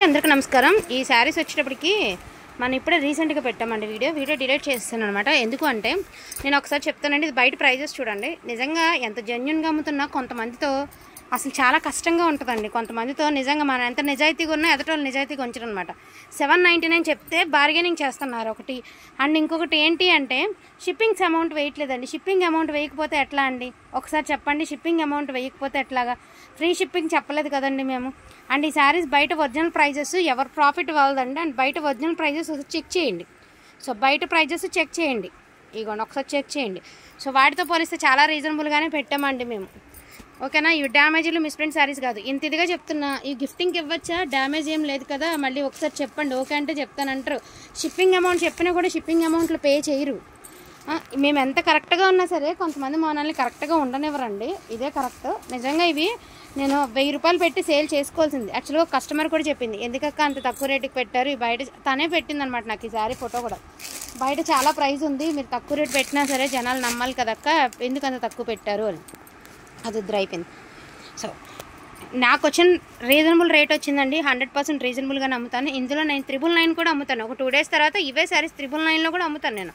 అందరికీ నమస్కారం। ఈ సారీస్ వచ్చేటప్పటికి మనం ఇప్పుడే రీసెంట్గా పెట్టామండి వీడియో డిలీట్ చేస్తాను అనమాట। ఎందుకు అంటే నేను ఒకసారి చెప్తానండి, ఇది బయట ప్రైజెస్ చూడండి, నిజంగా ఎంత జెన్యూన్గా అమ్ముతున్నా కొంతమందితో అసలు చాలా కష్టంగా ఉంటుందండి। కొంతమందితో నిజంగా మనం ఎంత నిజాయితీగా ఉన్నా ఎదటోళ్ళు నిజాయితీగా ఉంచరు అనమాట। 799 చెప్తే బార్గెనింగ్ చేస్తున్నారు ఒకటి, అండ్ ఇంకొకటి ఏంటి అంటే షిప్పింగ్స్ అమౌంట్ వేయట్లేదండి। షిప్పింగ్ అమౌంట్ వేయకపోతే ఎట్లా అండి? ఒకసారి చెప్పండి, షిప్పింగ్ అమౌంట్ వేయకపోతే ఎట్లాగా? ఫ్రీ షిప్పింగ్ చెప్పలేదు కదండి మేము। అండ్ ఈ శారీస్ బయట ఒరిజినల్ ప్రైజెస్ ఎవరు ప్రాఫిట్ వాళ్ళదండి, అండ్ బయట ఒరిజినల్ ప్రైజెస్ చెక్ చేయండి। సో బయట ప్రైజెస్ చెక్ చేయండి, ఇగోండి ఒకసారి చెక్ చేయండి। సో వాటితో పోలిస్తే చాలా రీజనబుల్గానే పెట్టామండి మేము, ఓకేనా? ఇవి డ్యామేజ్లు మిస్ప్రింట్ శారీస్ కాదు। ఇంత ఇదిగా చెప్తున్నా, ఈ గిఫ్టింగ్కి ఇవ్వచ్చా? డ్యామేజ్ ఏం లేదు కదా, మళ్ళీ ఒకసారి చెప్పండి, ఓకే అంటే చెప్తానంటారు। షిప్పింగ్ అమౌంట్ చెప్పినా కూడా షిప్పింగ్ అమౌంట్లు పే చేయరు। మేము ఎంత కరెక్ట్గా ఉన్నా సరే కొంతమంది మనల్ని కరెక్ట్గా ఉండనివ్వరండి, ఇదే కరెక్ట్ నిజంగా। ఇవి నేను 1000 రూపాయలు పెట్టి సేల్ చేసుకోవాల్సింది, యాక్చువల్గా కస్టమర్ కూడా చెప్పింది, ఎందుకక్క అంత తక్కువ రేటుకి పెట్టారు, బయట తనే పెట్టింది అనమాట నాకు ఈ శారీ ఫోటో కూడా। బయట చాలా ప్రైస్ ఉంది, మీరు తక్కువ రేటు పెట్టినా సరే జనాలు నమ్మాలి కదక్క, ఎందుకు అంత తక్కువ పెట్టారు అని, అది ఇద్దరు అయిపోయింది। సో నాకు వచ్చిన రీజనబుల్ రేట్ వచ్చిందండి, 100% రీజనబుల్గానే అమ్ముతాను। ఇందులో నేను 999 కూడా అమ్ముతాను, ఒక 2 డేస్ తర్వాత ఇవే శారీస్ 999లో కూడా అమ్ముతాను నేను,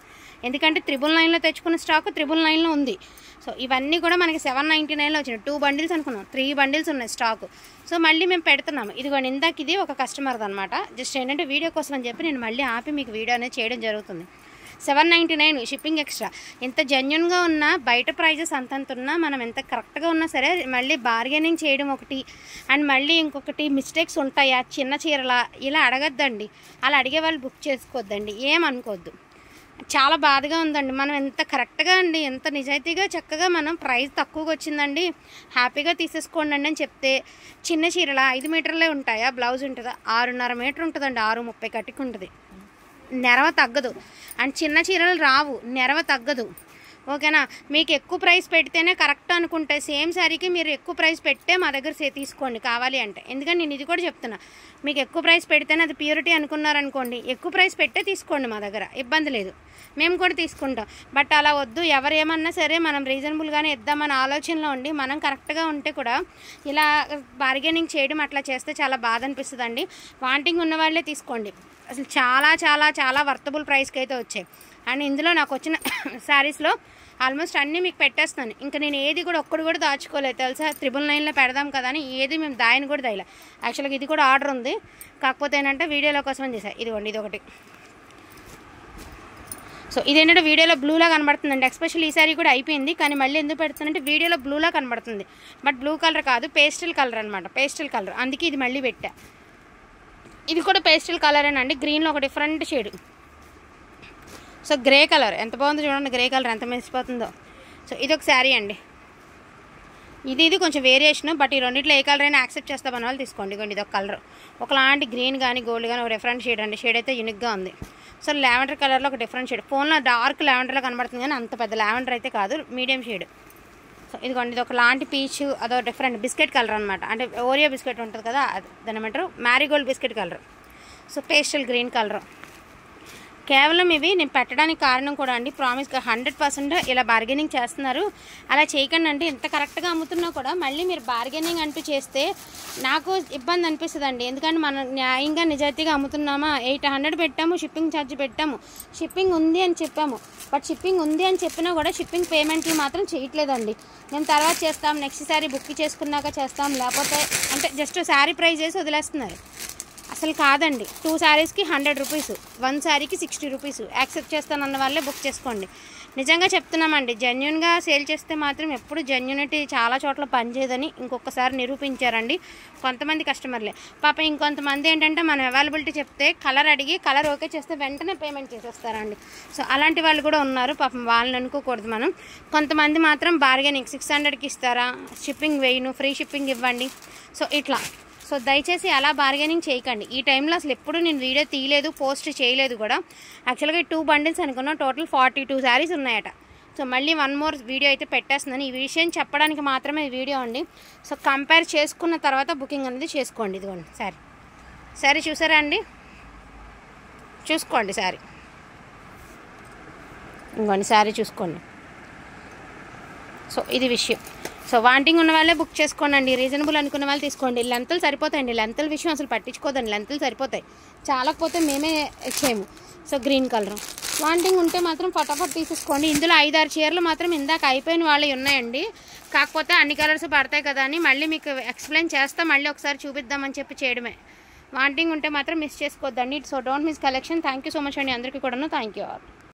ఎందుకంటే 999లో తెచ్చుకున్న స్టాక్ 999లో ఉంది। సో ఇవన్నీ కూడా మనకి 799లో వచ్చినాయి, 2 బండిల్స్ అనుకున్నాం, 3 బండిల్స్ ఉన్నాయి స్టాకు। సో మళ్ళీ మేము పెడుతున్నాము, ఇదిగోండి ఇందాక ఇది ఒక కస్టమర్ది అనమాట, జస్ట్ ఏంటంటే వీడియో కోసం అని చెప్పి నేను మళ్ళీ ఆపి మీకు వీడియో అనేది చేయడం జరుగుతుంది। 799 షిప్పింగ్ ఎక్స్ట్రా। ఎంత జెన్యున్గా ఉన్నా బయట ప్రైజెస్ అంతంత ఉన్నా మనం ఎంత కరెక్ట్గా ఉన్నా సరే మళ్ళీ బార్గెనింగ్ చేయడం ఒకటి, అండ్ మళ్ళీ ఇంకొకటి మిస్టేక్స్ ఉంటాయా చిన్న చీరలా ఇలా అడగద్దండి, అలా అడిగే వాళ్ళు బుక్ చేసుకోవద్దండి, ఏమనుకోవద్దు। చాలా బాధగా ఉందండి, మనం ఎంత కరెక్ట్గా అండి, ఎంత నిజాయితీగా చక్కగా మనం ప్రైస్ తక్కువగా వచ్చిందండి హ్యాపీగా తీసేసుకోండి అని చెప్తే, చిన్న చీరల 5 మీటర్లే ఉంటాయా, బ్లౌజ్ ఉంటుందా 6.5 మీటర్ ఉంటుందండి, 6:30 కటికి ఉంటుంది, నెరవ తగ్గదు, అండ్ చిన్న చీరలు రావు, నెరవ తగ్గదు, ఓకేనా? మీకు ఎక్కువ ప్రైస్ పెడితేనే కరెక్ట్ అనుకుంటే సేమ్ శారీకి మీరు ఎక్కువ ప్రైస్ పెట్టే మా దగ్గర తీసుకోండి కావాలి అంటే, ఎందుకంటే నేను ఇది కూడా చెప్తున్నా, మీకు ఎక్కువ ప్రైస్ పెడితేనే అది ప్యూరిటీ అనుకున్నారనుకోండి, ఎక్కువ ప్రైస్ పెట్టే తీసుకోండి మా దగ్గర, ఇబ్బంది లేదు, మేము కూడా తీసుకుంటాం। బట్ అలా వద్దు, ఎవరు ఏమన్నా సరే మనం రీజనబుల్గానే ఇద్దామన్న ఆలోచనలో ఉండి మనం కరెక్ట్గా ఉంటే కూడా ఇలా బార్గెనింగ్ చేయడం అట్లా చేస్తే చాలా బాధ అనిపిస్తుందండి। వాంటింగ్ ఉన్న వాళ్ళే తీసుకోండి, అసలు చాలా చాలా చాలా వర్తబుల్ ప్రైస్కి అయితే వచ్చాయి। అండ్ ఇందులో నాకు వచ్చిన శారీస్లో ఆల్మోస్ట్ అన్నీ మీకు పెట్టేస్తాను, ఇంకా నేను ఏది కూడా ఒక్కడు కూడా దాచుకోలేదు తెలుసా, 999లో పెడదాం కదా అని ఏది మేము దాయిని కూడా దాయలే। యాక్చువల్గా ఇది కూడా ఆర్డర్ ఉంది, కాకపోతే ఏంటంటే వీడియోలో కోసం చేశాను, ఇదిగోండి ఇది ఒకటి। సో ఇదేంటంటే వీడియోలో బ్లూలా కనబడుతుందండి, ఎస్పెషల్ ఈ శారీ కూడా అయిపోయింది, కానీ మళ్ళీ ఎందుకు పెడుతుందంటే వీడియోలో బ్లూలా కనబడుతుంది, బట్ బ్లూ కలర్ కాదు, పేస్టల్ కలర్ అనమాట, పేస్టల్ కలర్, అందుకే ఇది మళ్ళీ పెట్టా। ఇది కూడా పేస్టల్ కలరేనండి, గ్రీన్లో ఒక different shade, so grey colour ఎంత బాగుందో చూడండి, గ్రే కలర్ ఎంత మెరిసిపోతుందో। సో ఇది ఒక శారీ అండి, ఇది కొంచెం వేరియేషన్, బట్ ఈ రెండింటిలో ఏ కలర్ అయినా యాక్సెప్ట్ చేస్తామని వాళ్ళు తీసుకోండి। ఇదిగోండి ఇది ఒక కలర్, ఒకలాంటి గ్రీన్ కానీ గోల్డ్ కానీ ఒక డిఫరెంట్ షేడ్ అండి, షేడ్ అయితే యూనిక్గా ఉంది। సో లావెండర్ కలర్లో ఒక డిఫరెంట్ షేడ్, ఫోన్లో డార్క్ లావెండర్లో కనబడుతుంది కానీ అంత పెద్ద లావెండర్ అయితే కాదు, మీడియం షేడ్। సో ఇదిగోండి ఇది ఒకలాంటి పీచ్, అదో డిఫరెంట్ బిస్కెట్ కలర్ అనమాట, అంటే ఓరియో బిస్కెట్ ఉంటుంది కదా దాని ఏమంటారు, Marie Gold biscuit colour. So pastel green colour, కేవలం ఇవి నేను పెట్టడానికి కారణం కూడా అండి, ప్రామిస్గా 100% ఇలా బార్గెనింగ్ చేస్తున్నారు, అలా చేయకండి అండి। ఎంత కరెక్ట్గా అమ్ముతున్నా కూడా మళ్ళీ మీరు బార్గెనింగ్ అంటూ చేస్తే నాకు ఇబ్బంది అనిపిస్తుంది అండి, ఎందుకంటే మనం న్యాయంగా నిజాయితీగా అమ్ముతున్నామా, 800 పెట్టాము, షిప్పింగ్ ఛార్జ్ పెట్టాము, షిప్పింగ్ ఉంది అని చెప్పాము, బట్ షిప్పింగ్ ఉంది అని చెప్పినా కూడా షిప్పింగ్ పేమెంట్లు మాత్రం చేయట్లేదండి। మేము తర్వాత చేస్తాం, నెక్స్ట్ శారీ బుక్ చేసుకున్నాక చేస్తాం, లేకపోతే అంటే జస్ట్ శారీ ప్రైస్ చేసి వదిలేస్తున్నారు, అసలు కాదండి। 2 శారీస్కి 100 రూపీస్, 1 శారీకి 60 రూపీస్, యాక్సెప్ట్ చేస్తానన్న వాళ్ళే బుక్ చేసుకోండి। నిజంగా చెప్తున్నామండి, జెన్యున్గా సేల్ చేస్తే మాత్రం ఎప్పుడు జెన్యునిటీ చాలా చోట్ల పనిచేయదని ఇంకొకసారి నిరూపించారండి కొంతమంది కస్టమర్లే। పాప ఇంకొంతమంది ఏంటంటే మనం అవైలబిలిటీ చెప్తే కలర్ అడిగి కలర్ ఓకే చేస్తే వెంటనే పేమెంట్ చేసేస్తారండి, సో అలాంటి వాళ్ళు కూడా ఉన్నారు పాపం, వాళ్ళని అనుకోకూడదు మనం। కొంతమంది మాత్రం బార్గెనింగ్ 600కి ఇస్తారా, షిప్పింగ్ వేయను, ఫ్రీ షిప్పింగ్ ఇవ్వండి, సో ఇట్లా, సో దయచేసి అలా బార్గెనింగ్ చేయకండి। ఈ టైంలో అసలు ఎప్పుడు నేను వీడియో తీయలేదు, పోస్ట్ చేయలేదు కూడా, యాక్చువల్గా 2 బండిల్స్ అనుకున్నా, టోటల్ 42 శారీస్ ఉన్నాయట, సో మళ్ళీ 1 మోర్ వీడియో అయితే పెట్టేస్తున్నాను, ఈ విషయం చెప్పడానికి మాత్రమే ఈ వీడియో అండి। సో కంపేర్ చేసుకున్న తర్వాత బుకింగ్ అనేది చేసుకోండి। ఇదిగోండి శారీ చూసారా అండి, చూసుకోండి శారీ, ఇంకోండి శారీ చూసుకోండి। సో ఇది విషయం, సో వాంటింగ్ ఉన్న వాళ్ళే బుక్ చేసుకోండి, రీజనబుల్ అనుకున్న వాళ్ళు తీసుకోండి. లెంతలు సరిపోతాయండి, లెంతల విషయం అసలు పట్టించుకోదండి, లెంతలు సరిపోతాయి, చాలకపోతే మేమే ఇచ్చేయము. సో గ్రీన్ కలర్ వాంటింగ్ ఉంటే మాత్రం ఫటాఫట్ తీసేసుకోండి. ఇందులో 5-6 చీరలు మాత్రం ఇందాక అయిపోయిన వాళ్ళవి ఉన్నాయండి, కాకపోతే అన్ని కలర్స్ పడతాయి కదా అని మళ్ళీ మీకు ఎక్స్ప్లెయిన్ చేస్తా, మళ్ళీ ఒకసారి చూపిద్దామని చెప్పి చేయడమే. వాంటింగ్ ఉంటే మాత్రం మిస్ చేసుకోవద్దండి. So don't miss collection. Thank you so much అండి అందరికీ కూడాను. Thank you all.